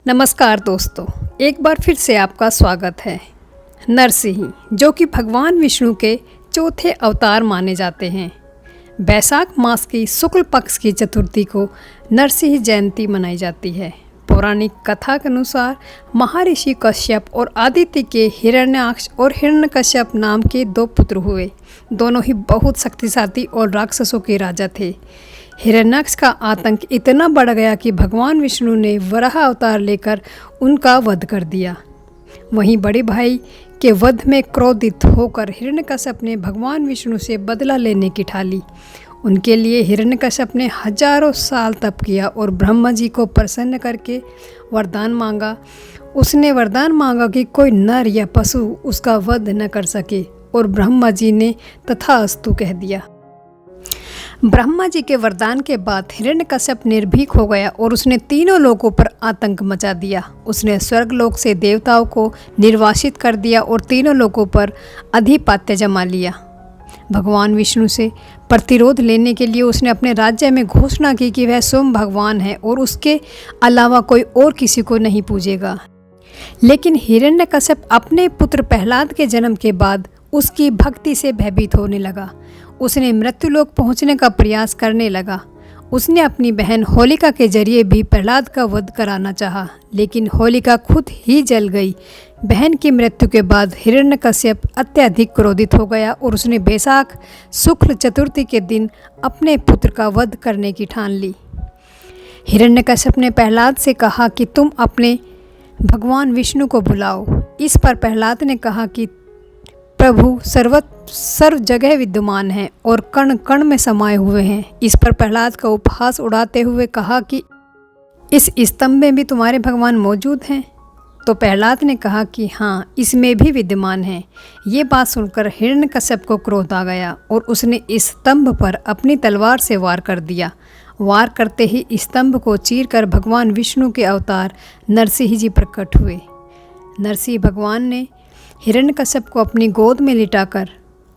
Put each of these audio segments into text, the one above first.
नमस्कार दोस्तों, एक बार फिर से आपका स्वागत है। नरसिंह, जो कि भगवान विष्णु के चौथे अवतार माने जाते हैं। बैसाख मास की शुक्ल पक्ष की चतुर्थी को नरसिंह जयंती मनाई जाती है। पौराणिक कथा के अनुसार महर्षि कश्यप और आदित्य के हिरण्याक्ष और हिरण्यकश्यप नाम के दो पुत्र हुए। दोनों ही बहुत शक्तिशाली और राक्षसों के राजा थे। हिरण्याक्ष का आतंक इतना बढ़ गया कि भगवान विष्णु ने वराह अवतार लेकर उनका वध कर दिया। वहीं बड़े भाई के वध में क्रोधित होकर हिरण्यकश्यप ने भगवान विष्णु से बदला लेने की ठानी। उनके लिए हिरण्यकश्यप ने हजारों साल तप किया और ब्रह्मा जी को प्रसन्न करके वरदान मांगा। उसने वरदान मांगा कि कोई नर या पशु उसका वध न कर सके, और ब्रह्मा जी ने तथास्तु कह दिया। ब्रह्मा जी के वरदान के बाद हिरण्यकश्यप निर्भीक हो गया और उसने तीनों लोगों पर आतंक मचा दिया। उसने स्वर्गलोक से देवताओं को निर्वासित कर दिया और तीनों लोगों पर अधिपत्य जमा लिया। भगवान विष्णु से प्रतिरोध लेने के लिए उसने अपने राज्य में घोषणा की कि वह स्वयं भगवान है और उसके अलावा कोई और किसी को नहीं पूजेगा। लेकिन हिरण्यकश्यप अपने पुत्र प्रहलाद के जन्म के बाद उसकी भक्ति से भयभीत होने लगा। उसने मृत्युलोक पहुंचने का प्रयास करने लगा। उसने अपनी बहन होलिका के जरिए भी प्रहलाद का वध कराना चाहा, लेकिन होलिका खुद ही जल गई। बहन की मृत्यु के बाद हिरण्यकश्यप अत्यधिक क्रोधित हो गया और उसने बैसाख शुक्ल चतुर्थी के दिन अपने पुत्र का वध करने की ठान ली। हिरण्यकश्यप ने प्रहलाद से कहा कि तुम अपने भगवान विष्णु को बुलाओ। इस पर प्रहलाद ने कहा कि प्रभु सर्व जगह विद्यमान है और कण कण में समाये हुए हैं। इस पर प्रहलाद का उपहास उड़ाते हुए कहा कि इस स्तंभ में भी तुम्हारे भगवान मौजूद हैं। तो प्रहलाद ने कहा कि हाँ, इसमें भी विद्यमान हैं। ये बात सुनकर हिरण्यकश्यप को क्रोध आ गया और उसने इस स्तंभ पर अपनी तलवार से वार कर दिया। वार करते ही स्तंभ को चीरकर भगवान विष्णु के अवतार नरसिंह जी प्रकट हुए। नरसिंह भगवान ने हिरण्यकश्यप को अपनी गोद में लिटाकर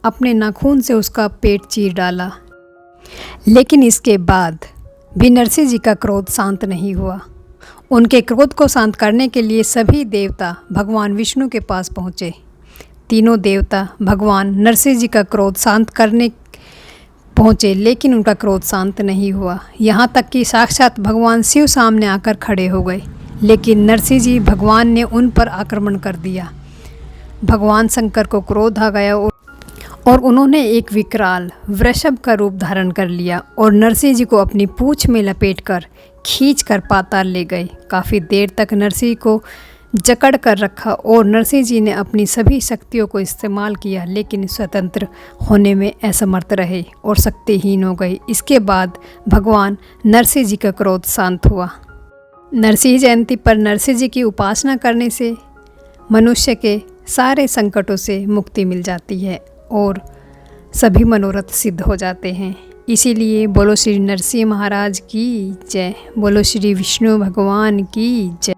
अपने नाखून से उसका पेट चीर डाला। लेकिन इसके बाद भी नरसिंह जी का क्रोध शांत नहीं हुआ। उनके क्रोध को शांत करने के लिए सभी देवता भगवान विष्णु के पास पहुँचे। तीनों देवता भगवान नरसिंह जी का क्रोध शांत करने पहुँचे, लेकिन उनका क्रोध शांत नहीं हुआ। यहाँ तक कि साक्षात भगवान शिव सामने आकर खड़े हो गए, लेकिन नरसिंह जी भगवान ने उन पर आक्रमण कर दिया। भगवान शंकर को क्रोध आ गया और उन्होंने एक विकराल वृषभ का रूप धारण कर लिया और नरसिंह जी को अपनी पूंछ में लपेटकर खींचकर पाताल ले गए। काफ़ी देर तक नरसिंह को जकड़ कर रखा और नरसिंह जी ने अपनी सभी शक्तियों को इस्तेमाल किया, लेकिन स्वतंत्र होने में असमर्थ रहे और शक्तिहीन हो गए। इसके बाद भगवान नरसिंह जी का क्रोध शांत हुआ। नरसिंह जयंती पर नरसिंह जी की उपासना करने से मनुष्य के सारे संकटों से मुक्ति मिल जाती है और सभी मनोरथ सिद्ध हो जाते हैं। इसीलिए बोलो श्री नरसिंह महाराज की जय, बोलो श्री विष्णु भगवान की जय।